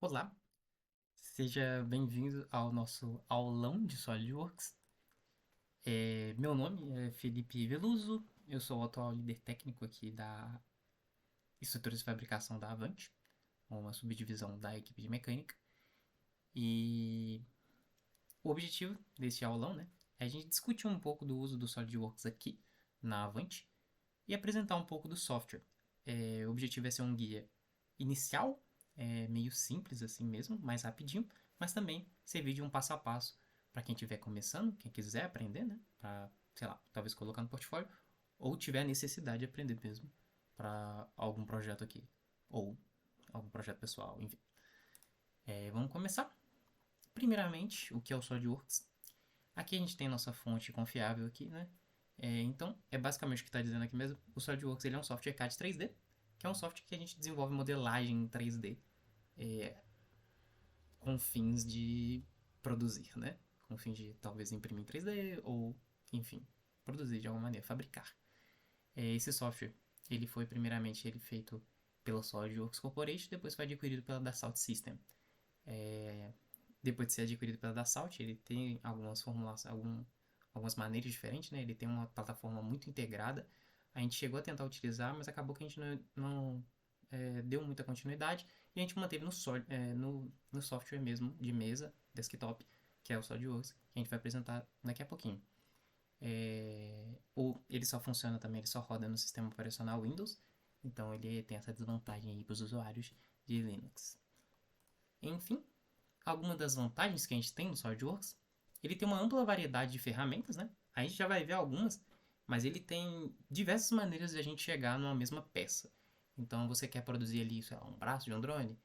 Olá, seja bem-vindo ao nosso aulão de SolidWorks. Meu nome é Felipe Veloso, eu sou o atual líder técnico aqui da estrutura de fabricação da Avante, uma subdivisão da equipe de mecânica. E o objetivo desse aulão, né, é a gente discutir um pouco do uso do SolidWorks aqui na Avante e apresentar um pouco do software. O objetivo é ser um guia inicial, meio simples assim mesmo, mais rapidinho, mas também servir de um passo a passo para quem estiver começando, quem quiser aprender, né? Para, sei lá, talvez colocar no portfólio, ou tiver a necessidade de aprender mesmo para algum projeto aqui, ou algum projeto pessoal, enfim. Vamos começar. Primeiramente, o que é o SolidWorks? Aqui a gente tem nossa fonte confiável aqui, né? Então, é basicamente o que está dizendo aqui mesmo. O SolidWorks ele é um software CAD 3D, que é um software que a gente desenvolve modelagem em 3D é, com fins de produzir, né? Com fins de talvez imprimir em 3D ou, enfim, produzir de alguma maneira, fabricar. Esse software, ele foi primeiramente ele feito pela SolidWorks Corporation, depois foi adquirido pela Dassault System. É, Depois de ser adquirido pela Dassault, ele tem algumas formulações, algumas maneiras diferentes, né? Ele tem uma plataforma muito integrada. A gente chegou a tentar utilizar, mas acabou que a gente não deu muita continuidade e a gente manteve no software mesmo de mesa, desktop, que é o SolidWorks, que a gente vai apresentar daqui a pouquinho. Ele só funciona também, ele só roda no sistema operacional Windows, então ele tem essa desvantagem aí para os usuários de Linux. Enfim, algumas das vantagens que a gente tem no SolidWorks, ele tem uma ampla variedade de ferramentas, né? A gente já vai ver algumas, mas ele tem diversas maneiras de a gente chegar numa mesma peça. Então, você quer produzir ali, sei lá, um braço de um drone,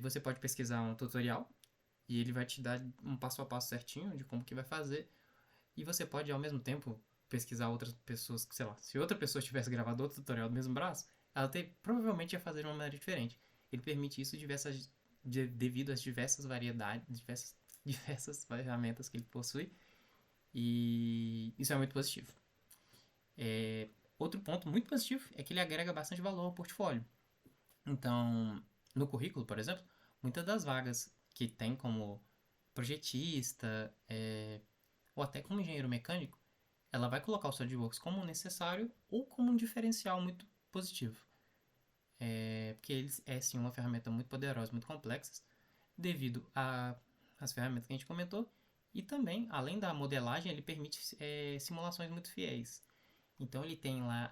você pode pesquisar um tutorial e ele vai te dar um passo a passo certinho de como que vai fazer. E você pode, ao mesmo tempo, pesquisar outras pessoas, sei lá, se outra pessoa tivesse gravado outro tutorial do mesmo braço, provavelmente ia fazer de uma maneira diferente. Ele permite isso devido às diversas variedades, diversas ferramentas que ele possui, e isso é muito positivo. Outro ponto muito positivo é que ele agrega bastante valor ao portfólio. Então, no currículo, por exemplo, muitas das vagas que tem como projetista, ou até como engenheiro mecânico, ela vai colocar o SolidWorks como necessário ou como um diferencial muito positivo. Porque ele é sim uma ferramenta muito poderosa, muito complexa, devido às ferramentas que a gente comentou, e também, além da modelagem, ele permite simulações muito fiéis. Então ele tem lá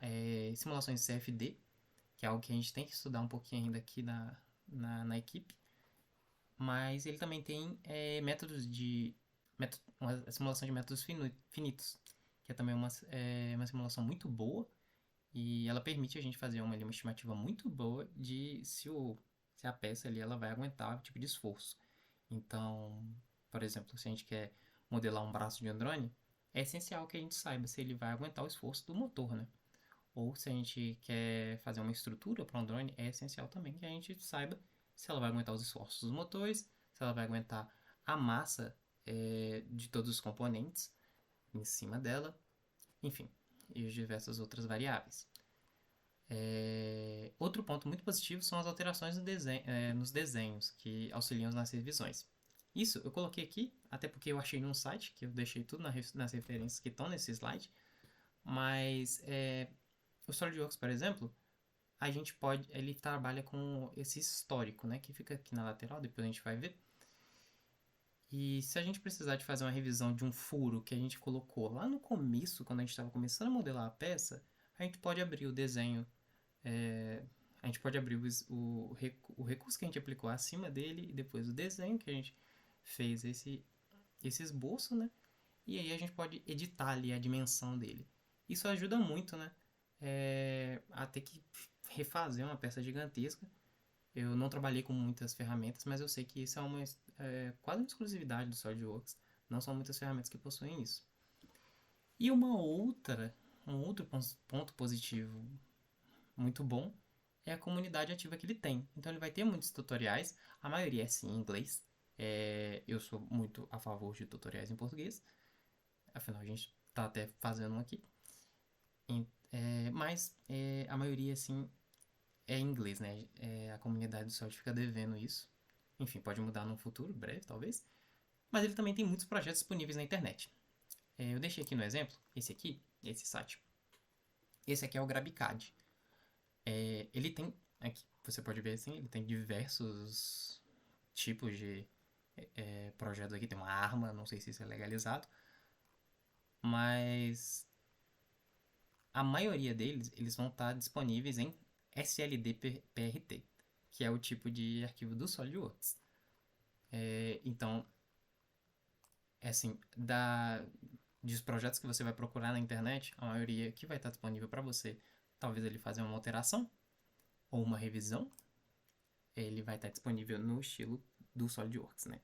simulações de CFD, que é algo que a gente tem que estudar um pouquinho ainda aqui na equipe, mas ele também tem uma simulação de métodos finitos, que é também uma simulação muito boa e ela permite a gente fazer uma estimativa muito boa de se a peça ali ela vai aguentar o tipo de esforço. Então, por exemplo, se a gente quer modelar um braço de um drone, é essencial que a gente saiba se ele vai aguentar o esforço do motor, né? Ou se a gente quer fazer uma estrutura para um drone, é essencial também que a gente saiba se ela vai aguentar os esforços dos motores, se ela vai aguentar a massa de todos os componentes em cima dela, enfim, e as diversas outras variáveis. Outro ponto muito positivo são as alterações nos desenhos que auxiliam nas revisões. Isso eu coloquei aqui, até porque eu achei num site, que eu deixei tudo nas referências que estão nesse slide, mas o SolidWorks, por exemplo, ele trabalha com esse histórico, né, que fica aqui na lateral, depois a gente vai ver. E se a gente precisar de fazer uma revisão de um furo que a gente colocou lá no começo, quando a gente estava começando a modelar a peça, a gente pode abrir o desenho, é, a gente pode abrir o recurso que a gente aplicou acima dele e depois o desenho que a gente fez esse esboço, né? E aí a gente pode editar ali a dimensão dele. Isso ajuda muito, né? A ter que refazer uma peça gigantesca. Eu não trabalhei com muitas ferramentas, mas eu sei que isso quase uma exclusividade do SolidWorks. Não são muitas ferramentas que possuem isso. E um outro ponto positivo muito bom é a comunidade ativa que ele tem. Então ele vai ter muitos tutoriais, a maioria é sim em inglês. Eu sou muito a favor de tutoriais em português, afinal a gente está até fazendo um aqui. Mas a maioria assim é em inglês, né? A comunidade do Solid fica devendo isso. Enfim, pode mudar num futuro breve, talvez. Mas ele também tem muitos projetos disponíveis na internet. Eu deixei aqui no exemplo, esse aqui, esse site. Esse aqui é o GrabiCAD. Ele tem, aqui você pode ver assim, ele tem diversos tipos de projetos aqui. Tem uma arma, não sei se isso é legalizado, mas a maioria deles, eles vão estar disponíveis em SLD-PRT, que é o tipo de arquivo do SolidWorks. Então, assim, dos projetos que você vai procurar na internet, a maioria que vai estar disponível para você, talvez ele fazer uma alteração ou uma revisão, ele vai estar disponível no estilo do SolidWorks, né?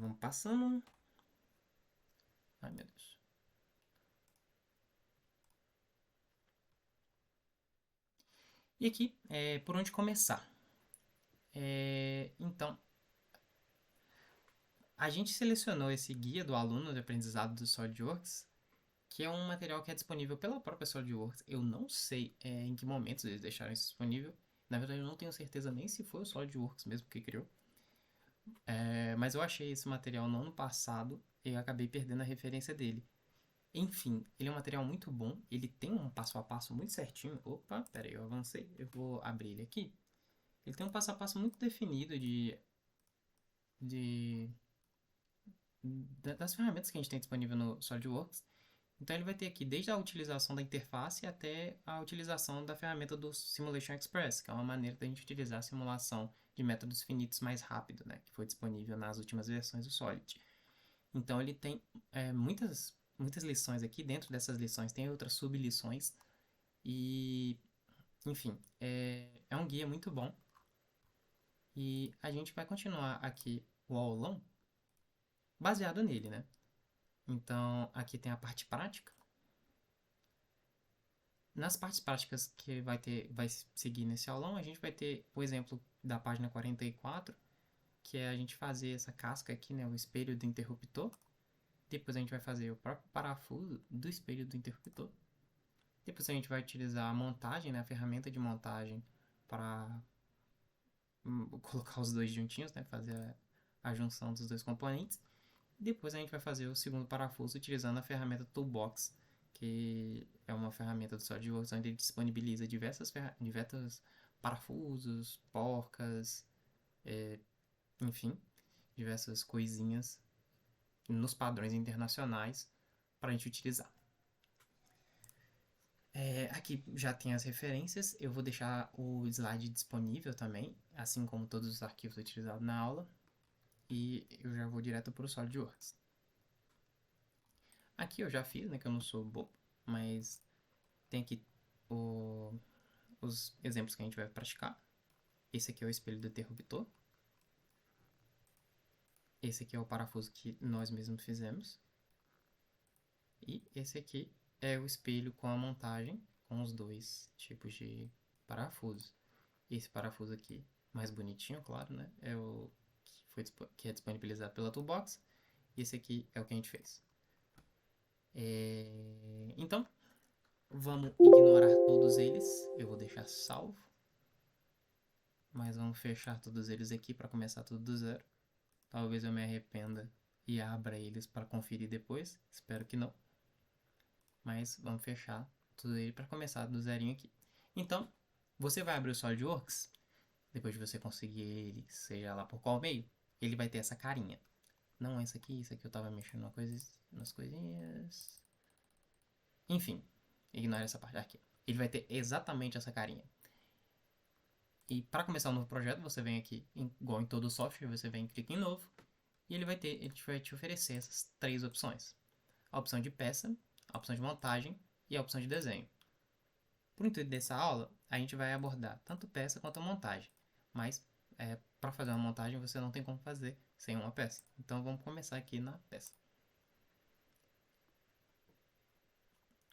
Vamos passando. Ai, meu Deus. E aqui, por onde começar? Então, a gente selecionou esse guia do aluno de aprendizado do SolidWorks, que é um material que é disponível pela própria SolidWorks. Eu não sei em que momentos eles deixaram isso disponível. Na verdade, eu não tenho certeza nem se foi o SolidWorks mesmo que criou. Mas eu achei esse material no ano passado e eu acabei perdendo a referência dele. Enfim, ele é um material muito bom. Ele tem um passo a passo muito certinho. Opa, peraí, eu avancei. Eu vou abrir ele aqui. Ele tem um passo a passo muito definido de, das ferramentas que a gente tem disponível no SolidWorks. Então ele vai ter aqui desde a utilização da interface até a utilização da ferramenta do Simulation Express, que é uma maneira da gente utilizar a simulação de métodos finitos mais rápido, né, que foi disponível nas últimas versões do Solid. Então ele tem muitas lições aqui. Dentro dessas lições tem outras sub-lições e, enfim, é um guia muito bom. E a gente vai continuar aqui o aulão baseado nele, né? Então aqui tem a parte prática. Nas partes práticas que vai seguir nesse aulão, a gente vai ter o exemplo da página 44, que é a gente fazer essa casca aqui, né, o espelho do interruptor. Depois a gente vai fazer o próprio parafuso do espelho do interruptor. Depois a gente vai utilizar a montagem, né, a ferramenta de montagem para colocar os dois juntinhos, né, fazer a junção dos dois componentes. Depois a gente vai fazer o segundo parafuso utilizando a ferramenta Toolbox, que é uma ferramenta do SolidWorks onde ele disponibiliza diversos parafusos, porcas, enfim, diversas coisinhas nos padrões internacionais para a gente utilizar. Aqui já tem as referências, eu vou deixar o slide disponível também, assim como todos os arquivos utilizados na aula, e eu já vou direto para o SolidWorks. Aqui eu já fiz, né, que eu não sou bobo, mas tem aqui os exemplos que a gente vai praticar. Esse aqui é o espelho do interruptor. Esse aqui é o parafuso que nós mesmos fizemos. E esse aqui é o espelho com a montagem, com os dois tipos de parafusos. Esse parafuso aqui, mais bonitinho, claro, né? É o que é disponibilizado pela Toolbox. E esse aqui é o que a gente fez. Então, vamos ignorar todos eles. Eu vou deixar salvo. Mas vamos fechar todos eles aqui para começar tudo do zero. Talvez eu me arrependa e abra eles para conferir depois. Espero que não. Mas vamos fechar tudo ele para começar do zerinho aqui. Então, você vai abrir o SolidWorks. Depois de você conseguir ele, seja lá por qual meio, ele vai ter essa carinha. Não essa aqui, isso aqui eu tava mexendo nas coisinhas. Enfim, ignore essa parte aqui. Ele vai ter exatamente essa carinha. E para começar um novo projeto, você vem aqui, igual em todo software, você vem e clica em novo. E ele vai te oferecer essas três opções. A opção de peça, a opção de montagem e a opção de desenho. Por intuito dessa aula, a gente vai abordar tanto peça quanto montagem. Mas para fazer uma montagem você não tem como fazer sem uma peça. Então vamos começar aqui na peça.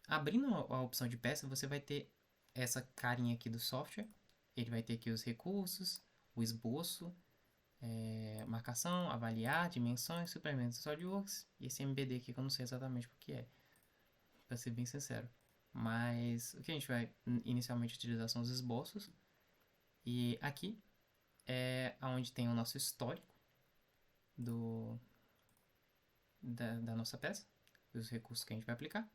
Abrindo a opção de peça, você vai ter essa carinha aqui do software. Ele vai ter aqui os recursos, o esboço, marcação, avaliar, dimensões, suplementos do SolidWorks e esse MBD aqui que eu não sei exatamente o que é, para ser bem sincero. Mas o que a gente vai inicialmente utilizar são os esboços. E aqui é onde tem o nosso histórico do, da nossa peça, dos recursos que a gente vai aplicar.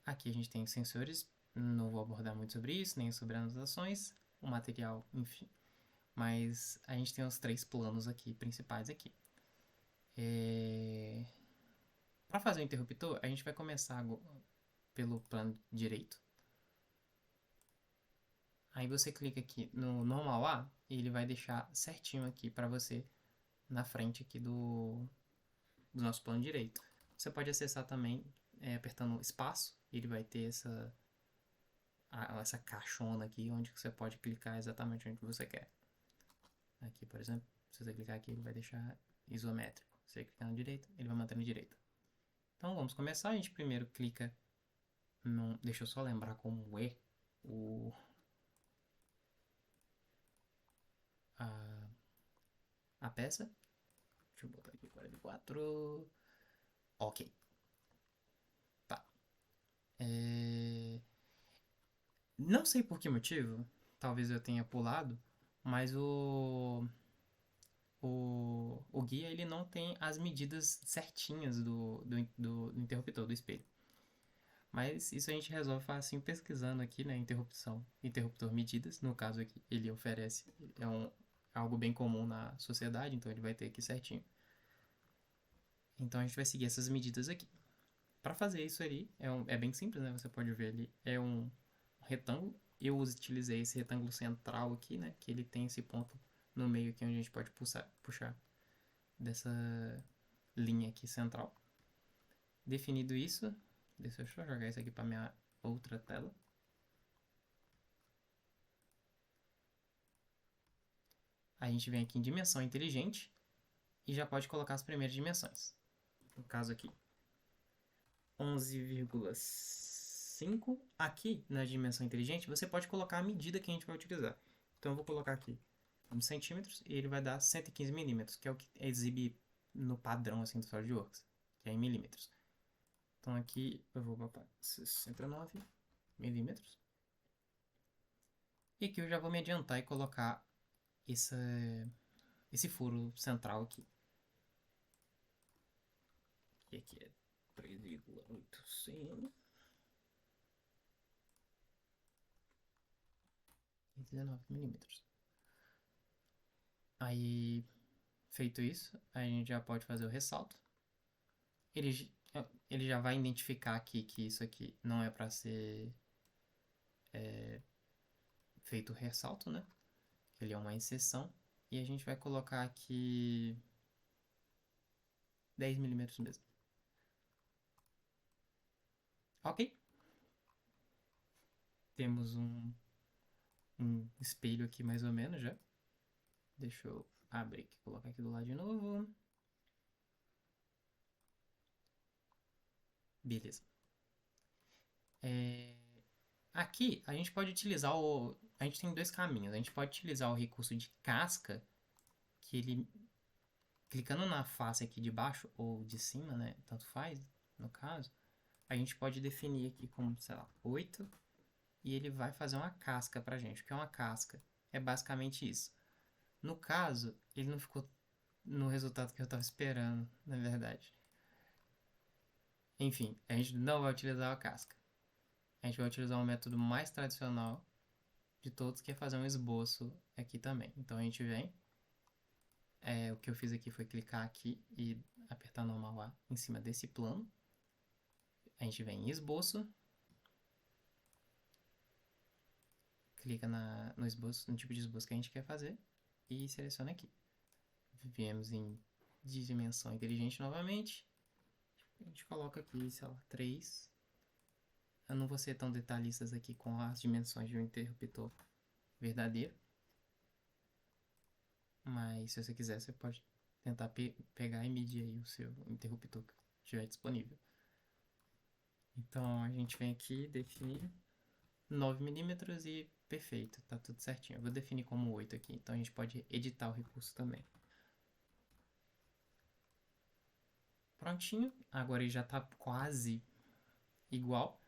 Aqui a gente tem os sensores, não vou abordar muito sobre isso, nem sobre anotações, o material, enfim. Mas a gente tem os três planos aqui, principais aqui. Para fazer o interruptor, a gente vai começar pelo plano direito. Aí você clica aqui no normal A e ele vai deixar certinho aqui para você na frente aqui do nosso plano direito. Você pode acessar também apertando espaço, ele vai ter essa caixona aqui onde você pode clicar exatamente onde você quer. Aqui, por exemplo, se você clicar aqui, ele vai deixar isométrico. Se você clicar na direita, ele vai manter na direita. Então vamos começar. A gente primeiro clica no. Deixa eu só lembrar como é o, a, a peça. Deixa eu botar aqui 44. Ok. Tá. Não sei por que motivo, talvez eu tenha pulado, mas o guia ele não tem as medidas certinhas do interruptor, do espelho. Mas isso a gente resolve assim pesquisando aqui, né? Interruptor medidas. No caso aqui, ele oferece. Algo bem comum na sociedade, então ele vai ter aqui certinho. Então a gente vai seguir essas medidas aqui. Para fazer isso ali, é bem simples, né? Você pode ver ali, é um retângulo. Eu utilizei esse retângulo central aqui, né? Que ele tem esse ponto no meio aqui onde a gente pode puxar dessa linha aqui central. Definido isso, deixa eu só jogar isso aqui para minha outra tela. A gente vem aqui em dimensão inteligente e já pode colocar as primeiras dimensões. No caso aqui, 11,5. Aqui na dimensão inteligente, você pode colocar a medida que a gente vai utilizar. Então eu vou colocar aqui em centímetros e ele vai dar 115 milímetros, que é o que exibe no padrão assim do SolidWorks, que é em milímetros. Então aqui eu vou botar 69 milímetros. E aqui eu já vou me adiantar e colocar esse furo central aqui. E aqui é 3,85. E 19 milímetros. Aí, feito isso, a gente já pode fazer o ressalto. Ele já vai identificar aqui que isso aqui não é para ser feito o ressalto, né? Ele é uma exceção. E a gente vai colocar aqui 10 milímetros mesmo. Ok. Temos um espelho aqui mais ou menos já. Deixa eu abrir aqui, colocar aqui do lado de novo. Beleza. Aqui a gente pode utilizar o. A gente tem dois caminhos. A gente pode utilizar o recurso de casca, que ele. Clicando na face aqui de baixo ou de cima, né? Tanto faz, no caso. A gente pode definir aqui como, sei lá, 8. E ele vai fazer uma casca pra gente. O que é uma casca? É basicamente isso. No caso, ele não ficou no resultado que eu estava esperando, na verdade. Enfim, a gente não vai utilizar a casca. A gente vai utilizar um método mais tradicional de todos, que é fazer um esboço aqui também. Então a gente vem. O que eu fiz aqui foi clicar aqui e apertar normal A em cima desse plano. A gente vem em esboço. Clica no esboço, no tipo de esboço que a gente quer fazer. E seleciona aqui. Viemos em dimensão inteligente novamente. A gente coloca aqui, sei lá, 3. Eu não vou ser tão detalhista aqui com as dimensões de um interruptor verdadeiro. Mas se você quiser, você pode tentar pegar e medir aí o seu interruptor que estiver disponível. Então a gente vem aqui, define 9 milímetros e perfeito, tá tudo certinho. Eu vou definir como 8 aqui, então a gente pode editar o recurso também. Prontinho, agora ele já está quase igual.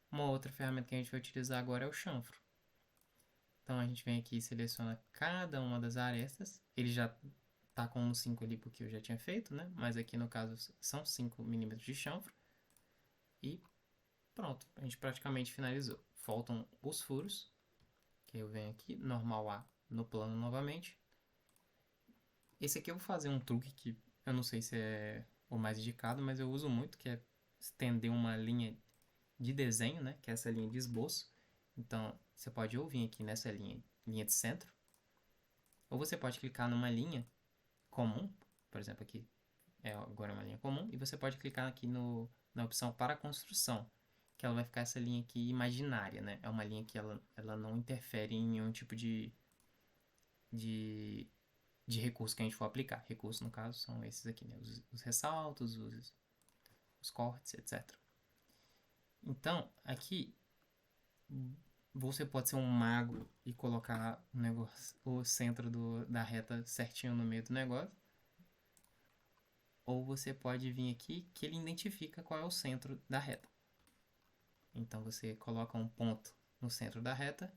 Uma outra ferramenta que a gente vai utilizar agora é o chanfro. Então a gente vem aqui e seleciona cada uma das arestas. Ele já tá com um 5 ali porque eu já tinha feito, né? Mas aqui no caso são 5 milímetros de chanfro. E pronto, a gente praticamente finalizou. Faltam os furos, que eu venho aqui, normal A no plano novamente. Esse aqui eu vou fazer um truque que eu não sei se é o mais indicado, mas eu uso muito, que é estender uma linha de desenho, né? Que é essa linha de esboço. Então, você pode ou vir aqui nessa linha de centro, ou você pode clicar numa linha comum, por exemplo, aqui agora é uma linha comum, e você pode clicar aqui na opção para construção, que ela vai ficar essa linha aqui imaginária, né? É uma linha que ela não interfere em nenhum tipo de, de recurso que a gente for aplicar. Recursos, no caso, são esses aqui, né? Os ressaltos, os cortes, etc. Então, aqui você pode ser um mago e colocar o centro da reta certinho no meio do negócio. Ou você pode vir aqui que ele identifica qual é o centro da reta. Então você coloca um ponto no centro da reta,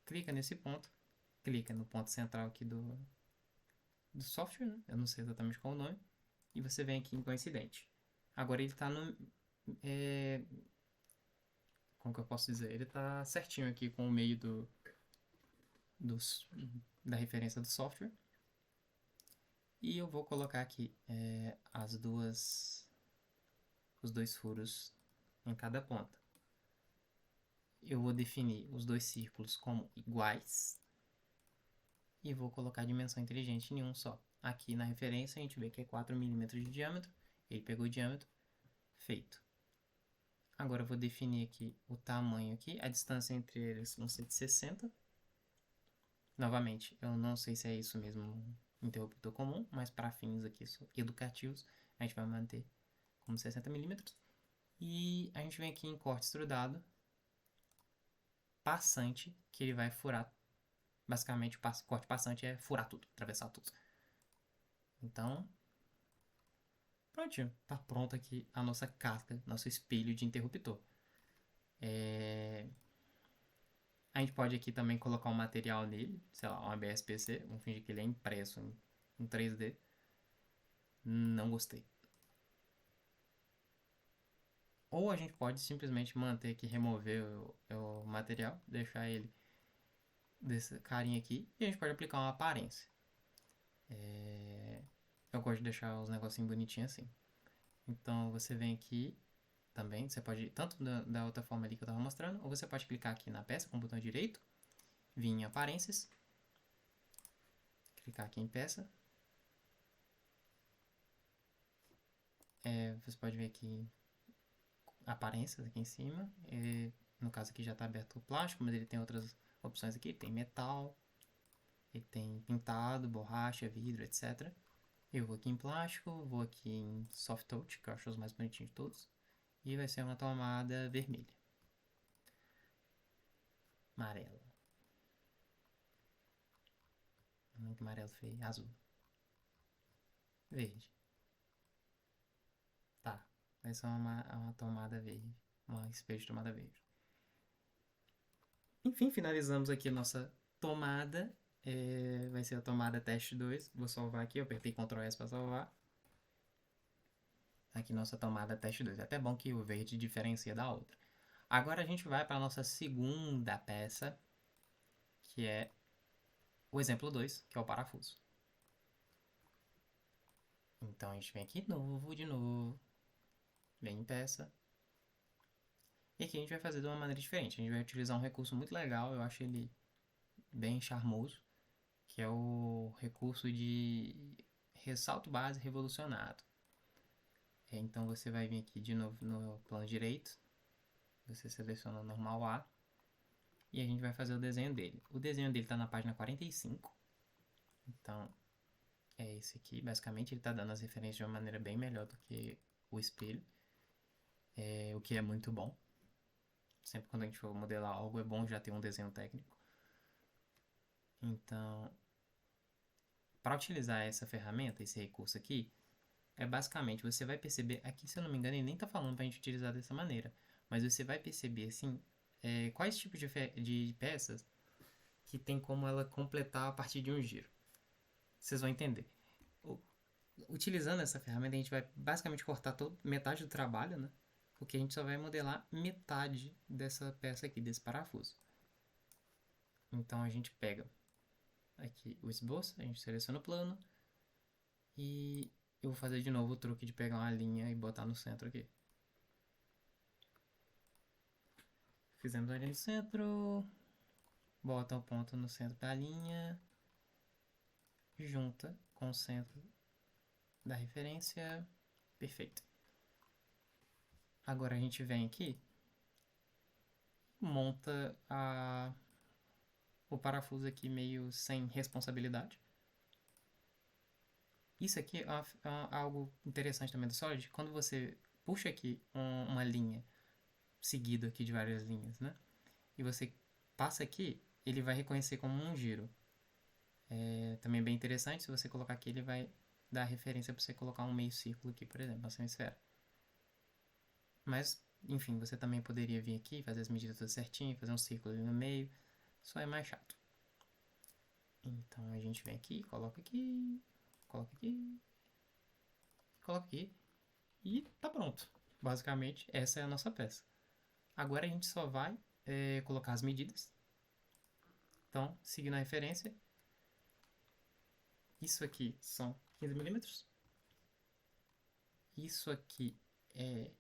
clica nesse ponto, clica no ponto central aqui do software, né? Eu não sei exatamente qual é o nome, e você vem aqui em coincidente. Agora ele está no. Como que eu posso dizer? Ele está certinho aqui com o meio dos, da referência do software. E eu vou colocar aqui os dois furos em cada ponta. Eu vou definir os dois círculos como iguais e vou colocar dimensão inteligente em um só. Aqui na referência a gente vê que é 4 milímetros de diâmetro, ele pegou o diâmetro, feito. Agora eu vou definir aqui o tamanho aqui, a distância entre eles vão ser de 60. Novamente, eu não sei se é isso mesmo interruptor comum, mas para fins aqui educativos, a gente vai manter como 60 milímetros. E a gente vem aqui em corte extrudado, passante, que ele vai furar. Basicamente, o corte passante é furar tudo, atravessar tudo. Então, prontinho. Tá pronto aqui a nossa casca, nosso espelho de interruptor. A gente pode aqui também colocar um material nele, sei lá, um ABS-PC, vamos fingir que ele é impresso em 3D. Não gostei. Ou a gente pode simplesmente manter aqui, remover o material, deixar ele desse carinha aqui, e a gente pode aplicar uma aparência. Eu gosto de deixar os negocinhos bonitinhos assim. Então você vem aqui também, você pode, tanto da outra forma ali que eu estava mostrando, ou você pode clicar aqui na peça com o botão direito, vir em aparências, clicar aqui em peça. Você pode ver aqui aparências aqui em cima. No caso aqui já está aberto o plástico, mas ele tem outras opções aqui. Tem metal, ele tem pintado, borracha, vidro, etc. Eu vou aqui em plástico, vou aqui em soft touch, que eu acho os mais bonitinhos de todos. E vai ser uma tomada vermelha. Amarela. Muito amarelo feio. Azul. Verde. Tá. Vai ser uma tomada verde. Uma espelho de tomada verde. Enfim, finalizamos aqui a nossa tomada. Vai ser a tomada teste 2. Vou salvar aqui. Eu apertei Ctrl S para salvar. Aqui nossa tomada teste 2. É até bom que o verde diferencia da outra. Agora a gente vai para a nossa segunda peça, que é o exemplo 2, que é o parafuso. Então a gente vem aqui de novo, vem em peça. E aqui a gente vai fazer de uma maneira diferente. A gente vai utilizar um recurso muito legal, eu acho ele bem charmoso, que é o recurso de ressalto base revolucionado. Então você vai vir aqui de novo no plano direito, você seleciona o normal A, e a gente vai fazer o desenho dele. O desenho dele está na página 45, então é esse aqui. Basicamente ele está dando as referências de uma maneira bem melhor do que o espelho, o que é muito bom. Sempre quando a gente for modelar algo é bom já ter um desenho técnico. Então, para utilizar essa ferramenta, esse recurso aqui, basicamente, você vai perceber, aqui se eu não me engano ele nem está falando para a gente utilizar dessa maneira, mas você vai perceber assim, quais tipos de peças que tem como ela completar a partir de um giro. Vocês vão entender. Utilizando essa ferramenta, a gente vai basicamente cortar metade do trabalho, né? Porque a gente só vai modelar metade dessa peça aqui, desse parafuso. Então a gente pega aqui o esboço, a gente seleciona o plano e eu vou fazer de novo o truque de pegar uma linha e botar no centro aqui. Fizemos a linha no centro, bota o ponto no centro da linha, junta com o centro da referência, perfeito. Agora a gente vem aqui, monta o parafuso aqui meio sem responsabilidade. Isso aqui é algo interessante também do Solid. Quando você puxa aqui uma linha, seguido aqui de várias linhas, né? E você passa aqui, ele vai reconhecer como um giro. É também bem interessante, se você colocar aqui, ele vai dar referência para você colocar um meio círculo aqui, por exemplo, uma esfera. Mas, enfim, você também poderia vir aqui, fazer as medidas tudo certinho, fazer um círculo ali no meio, só é mais chato. Então a gente vem aqui, coloca aqui, coloca aqui, coloca aqui e tá pronto. Basicamente, essa é a nossa peça. Agora a gente só vai colocar as medidas. Então, seguindo a referência, isso aqui são 15 milímetros. Isso aqui é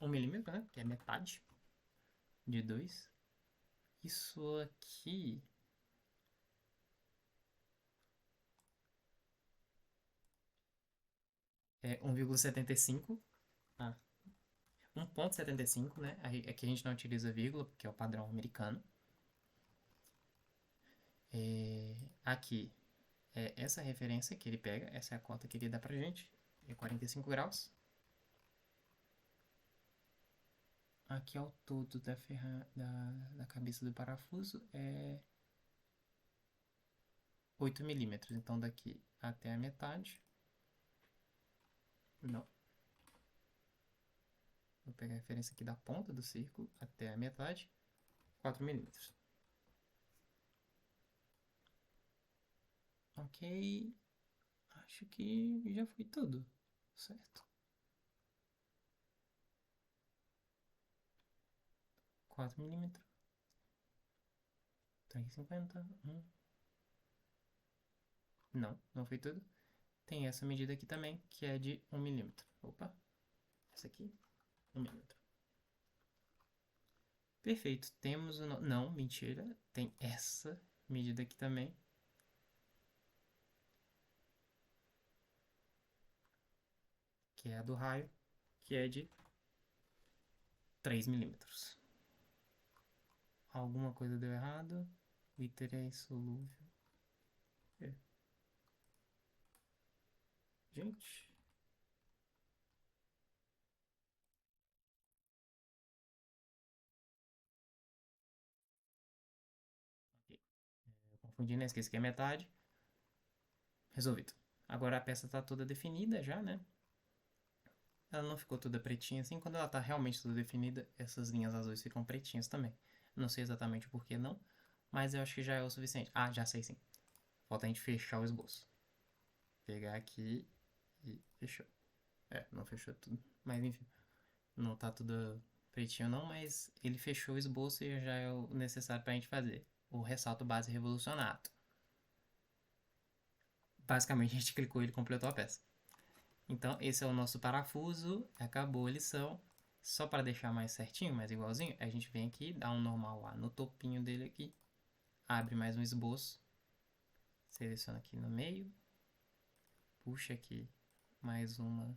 1 milímetro, né? Que é metade de 2. Isso aqui é 1,75. Ah, 1,75, né? Aqui a gente não utiliza vírgula, porque é o padrão americano. Aqui é essa referência que ele pega, essa é a cota que ele dá pra gente, é 45 graus. Aqui ao todo da cabeça do parafuso é 8 milímetros. Então daqui até a metade. Não. Vou pegar a referência aqui da ponta do círculo até a metade. 4 milímetros. Ok. Acho que já foi tudo. Certo. 4 milímetros. 3,50. Não, não foi tudo. Tem essa medida aqui também, que é de 1 milímetro. Opa. Essa aqui, 1 milímetro. Perfeito. Temos o... Não, mentira. Tem essa medida aqui também. Que é a do raio, que é de 3 milímetros. Alguma coisa deu errado. O iter é insolúvel. É. Gente. Ok. Eu confundi, né? Esqueci que é metade. Resolvido. Agora a peça tá toda definida já, né? Ela não ficou toda pretinha assim. Quando ela tá realmente toda definida, essas linhas azuis ficam pretinhas também. Não sei exatamente por que não, mas eu acho que já é o suficiente. Ah, já sei sim. Falta a gente fechar o esboço. Pegar aqui e fechou. É, não fechou tudo. Mas enfim, não tá tudo pretinho não, mas ele fechou o esboço e já é o necessário pra gente fazer. O ressalto base revolucionado. Basicamente a gente clicou e ele completou a peça. Então esse é o nosso parafuso, acabou a lição. Só para deixar mais certinho, mais igualzinho, a gente vem aqui, dá um normal lá no topinho dele aqui, abre mais um esboço, seleciona aqui no meio, puxa aqui mais uma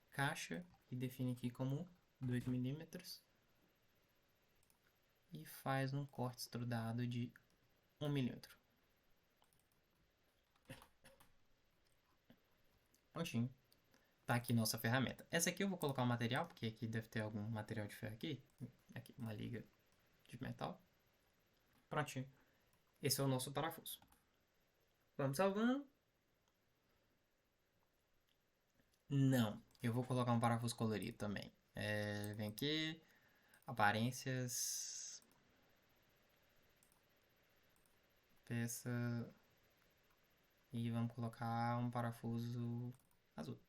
caixa e define aqui como 2 milímetros e faz um corte extrudado de 1 milímetro. Prontinho. Tá aqui nossa ferramenta. Essa aqui eu vou colocar o material, porque aqui deve ter algum material de ferro aqui. Aqui, uma liga de metal. Prontinho. Esse é o nosso parafuso. Vamos salvando. Não, eu vou colocar um parafuso colorido também. Vem aqui, Aparências. Peça. E vamos colocar um parafuso azul.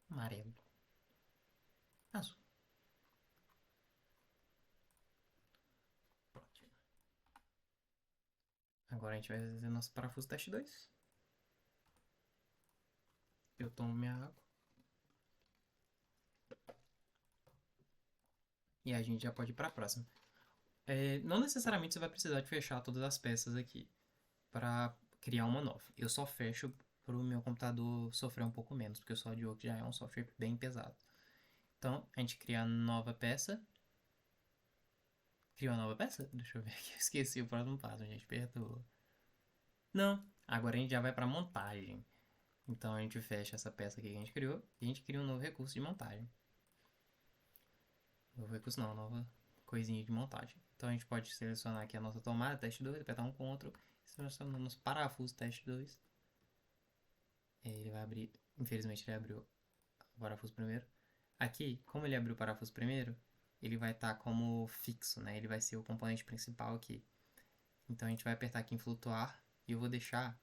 Amarelo. Azul. Pronto. Agora a gente vai fazer nosso parafuso teste 2. Eu tomo minha água. E a gente já pode ir para a próxima. Não necessariamente você vai precisar de fechar todas as peças aqui para criar uma nova. Eu só fecho para o meu computador sofrer um pouco menos, porque o SolidWorks já é um software bem pesado. Então, a gente cria a nova peça. Cria uma nova peça? Deixa eu ver aqui. Eu esqueci o próximo passo, a gente perdoa. Não, agora a gente já vai para montagem. Então a gente fecha essa peça aqui que a gente criou e a gente cria um novo recurso de montagem. Novo recurso não, nova coisinha de montagem. Então a gente pode selecionar aqui a nossa tomada, teste 2, apertar um Ctrl, selecionamos parafuso, teste 2. Ele vai abrir, infelizmente ele abriu o parafuso primeiro. Aqui, como ele abriu o parafuso primeiro, ele vai estar como fixo, né? Ele vai ser o componente principal aqui. Então a gente vai apertar aqui em flutuar e eu vou deixar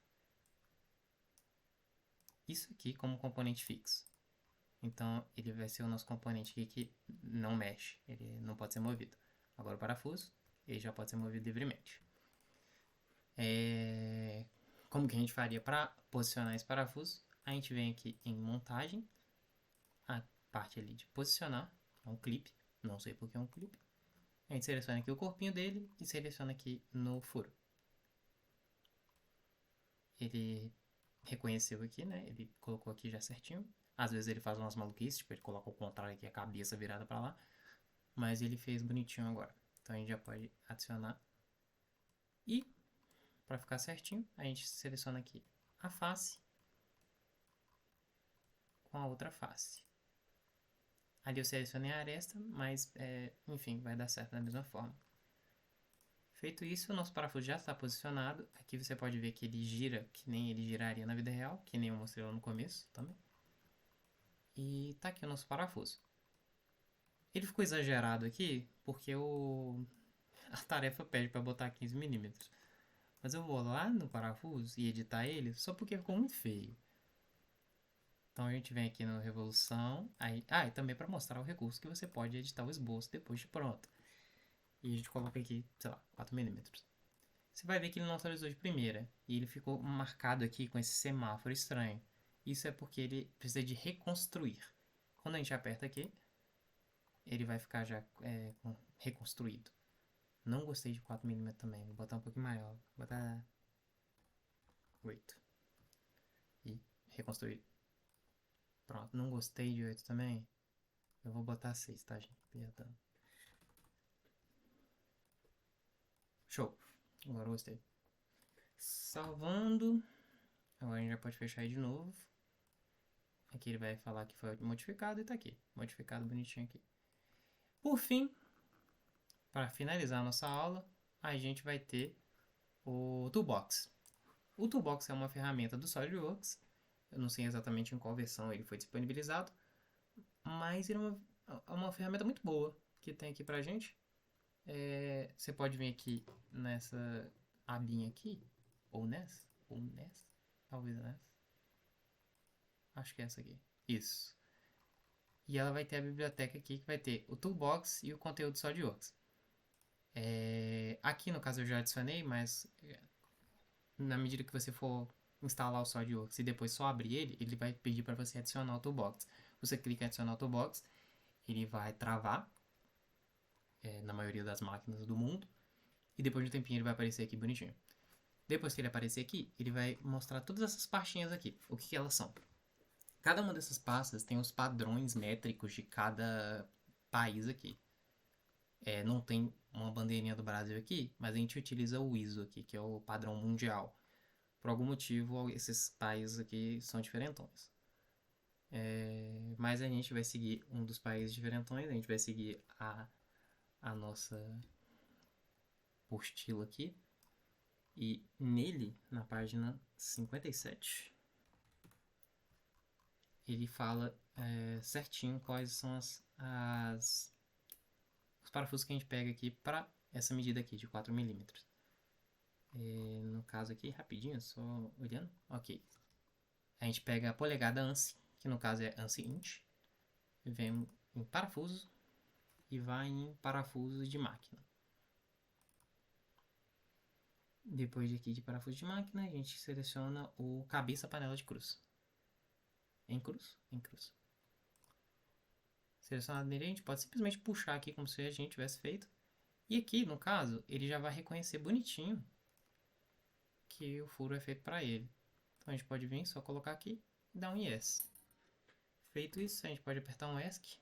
isso aqui como componente fixo. Então ele vai ser o nosso componente aqui que não mexe, ele não pode ser movido. Agora o parafuso, ele já pode ser movido livremente. Como que a gente faria para posicionar esse parafuso? A gente vem aqui em montagem, a parte ali de posicionar, é um clipe, não sei porque é um clipe. A gente seleciona aqui o corpinho dele e seleciona aqui no furo. Ele reconheceu aqui, né? Ele colocou aqui já certinho. Às vezes ele faz umas maluquices, tipo, ele coloca o contrário aqui, a cabeça virada para lá. Mas ele fez bonitinho agora. Então a gente já pode adicionar. E, para ficar certinho, a gente seleciona aqui a face com a outra face. Ali eu selecionei a aresta, mas, enfim, vai dar certo da mesma forma. Feito isso, o nosso parafuso já está posicionado. Aqui você pode ver que ele gira, que nem ele giraria na vida real, que nem eu mostrei lá no começo também. E tá aqui o nosso parafuso. Ele ficou exagerado aqui, porque a tarefa pede para botar 15 milímetros. Mas eu vou lá no parafuso e editar ele só porque ficou muito feio. Então a gente vem aqui no Revolução. E também para mostrar o recurso que você pode editar o esboço depois de pronto. E a gente coloca aqui, sei lá, 4 milímetros. Você vai ver que ele não atualizou de primeira. E ele ficou marcado aqui com esse semáforo estranho. Isso é porque ele precisa de reconstruir. Quando a gente aperta aqui, ele vai ficar já reconstruído. Não gostei de 4 milímetros também. Vou botar um pouquinho maior. Vou botar 8. E reconstruir. Pronto, não gostei de 8 também. Eu vou botar 6, tá, gente? Perdão. Show. Agora eu gostei. Salvando. Agora a gente já pode fechar aí de novo. Aqui ele vai falar que foi modificado e tá aqui. Modificado bonitinho aqui. Por fim, para finalizar a nossa aula, a gente vai ter o Toolbox. O Toolbox é uma ferramenta do SolidWorks. Eu não sei exatamente em qual versão ele foi disponibilizado, mas ele é uma ferramenta muito boa que tem aqui pra gente. Você pode vir aqui nessa abinha aqui, ou nessa, talvez nessa. Acho que é essa aqui. Isso. E ela vai ter a biblioteca aqui que vai ter o Toolbox e o conteúdo SolidWorks. Aqui no caso eu já adicionei, mas na medida que você for instalar o SolidWorks e depois só abrir ele, ele vai pedir para você adicionar o Toolbox. Você clica em adicionar o Toolbox, ele vai travar na maioria das máquinas do mundo e depois de um tempinho ele vai aparecer aqui bonitinho. Depois que ele aparecer aqui, ele vai mostrar todas essas pastinhas aqui, o que elas são. Cada uma dessas pastas tem os padrões métricos de cada país aqui. Não tem uma bandeirinha do Brasil aqui, mas a gente utiliza o ISO aqui, que é o padrão mundial. Por algum motivo, esses países aqui são diferentões. Mas a gente vai seguir um dos países diferentões, a gente vai seguir a nossa apostila aqui. E nele, na página 57, ele fala certinho quais são os parafusos que a gente pega aqui para essa medida aqui de 4 milímetros. No caso aqui, rapidinho, só olhando. Ok. A gente pega a polegada ANSI, que no caso é ANSI Inch, vem em parafuso e vai em parafuso de máquina. Depois de aqui de parafuso de máquina, a gente seleciona o cabeça panela de cruz. Em cruz? Em cruz. Selecionado nele, a gente pode simplesmente puxar aqui como se a gente tivesse feito. E aqui, no caso, ele já vai reconhecer bonitinho que o furo é feito para ele. Então a gente pode vir, só colocar aqui e dar um yes. Feito isso, a gente pode apertar um ESC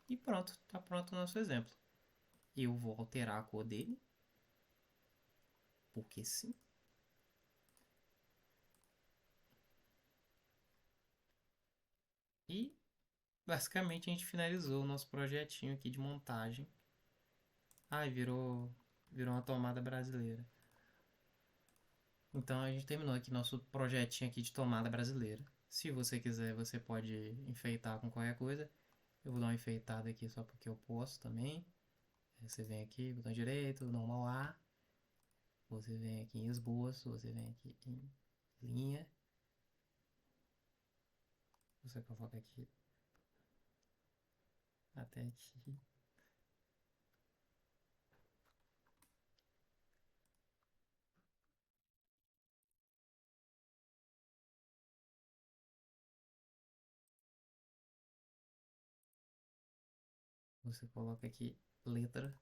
e pronto, está pronto o nosso exemplo. Eu vou alterar a cor dele, porque sim. E basicamente a gente finalizou o nosso projetinho aqui de montagem. Ai, virou uma tomada brasileira. Então a gente terminou aqui nosso projetinho aqui de tomada brasileira. Se você quiser, você pode enfeitar com qualquer coisa. Eu vou dar uma enfeitada aqui só porque eu posso também. Você vem aqui, botão direito, normal A. Você vem aqui em esboço, você vem aqui em linha. Você coloca aqui até aqui. Você coloca aqui letra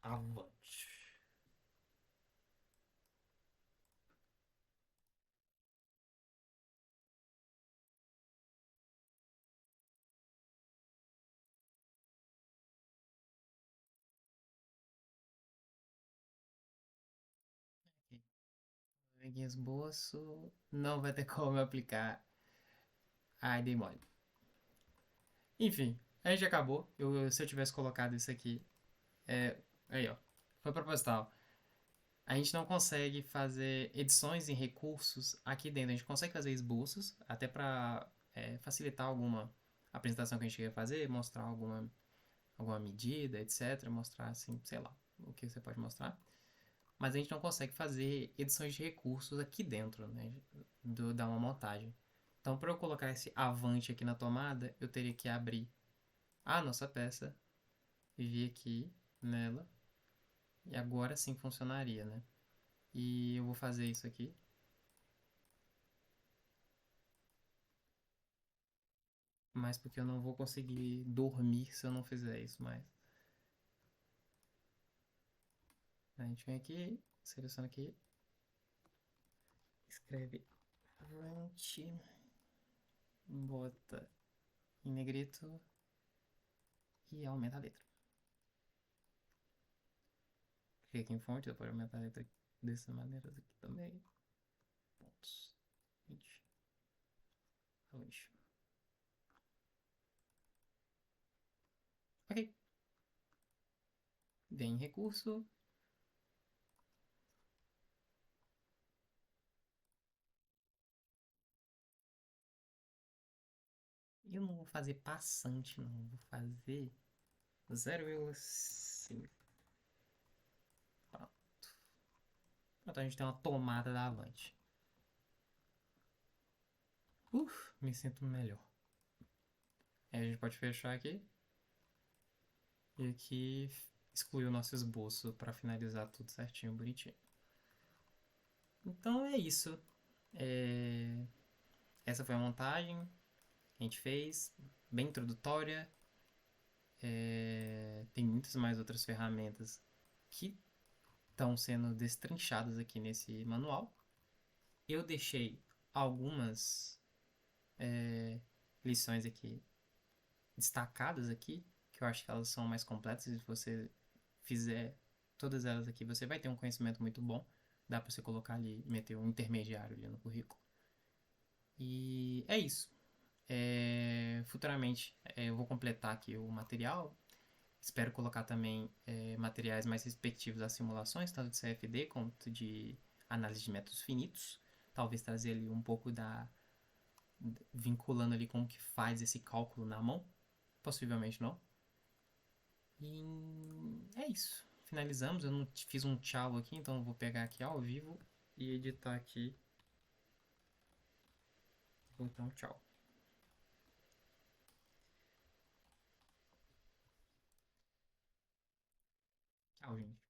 avante. Aqui em esboço. Não vai ter como aplicar. Ai, dei mole. Enfim, a gente acabou. Se eu tivesse colocado isso aqui. Aí, ó. Foi proposital. A gente não consegue fazer edições em recursos aqui dentro. A gente consegue fazer esboços, até para facilitar alguma apresentação que a gente quer fazer, mostrar alguma medida, etc. Mostrar assim, sei lá, o que você pode mostrar. Mas a gente não consegue fazer edições de recursos aqui dentro, né? Da uma montagem. Então, para eu colocar esse avante aqui na tomada, eu teria que abrir a nossa peça e vir aqui nela. E agora sim funcionaria, né? E eu vou fazer isso aqui. Mas porque eu não vou conseguir dormir se eu não fizer isso mais. A gente vem aqui, seleciona aqui, escreve avante, bota em negrito e aumenta a letra. Clica aqui em fonte, eu pode aumentar a letra dessa maneira aqui também. Pontos. 20. Avante. Ok. Vem em recurso. Eu não vou fazer passante, não. Vou fazer 0,5. Pronto. Pronto, a gente tem uma tomada da Avante. Me sinto melhor. Aí a gente pode fechar aqui. E aqui excluir o nosso esboço para finalizar tudo certinho, bonitinho. Então é isso. É... Essa foi a montagem que a gente fez, bem introdutória. Tem muitas mais outras ferramentas que estão sendo destrinchadas aqui nesse manual. Eu deixei algumas lições aqui destacadas aqui, que eu acho que elas são mais completas. E se você fizer todas elas aqui, você vai ter um conhecimento muito bom. Dá para você colocar ali, meter um intermediário ali no currículo. E é isso. Futuramente eu vou completar aqui o material. Espero colocar também materiais mais respectivos às simulações, tanto de CFD quanto de análise de métodos finitos. Talvez trazer ali um pouco vinculando ali como que faz esse cálculo na mão. Possivelmente não. E é isso. Finalizamos. Eu não fiz um tchau aqui, então eu vou pegar aqui ao vivo e editar aqui. Então, tchau. Tchau, gente.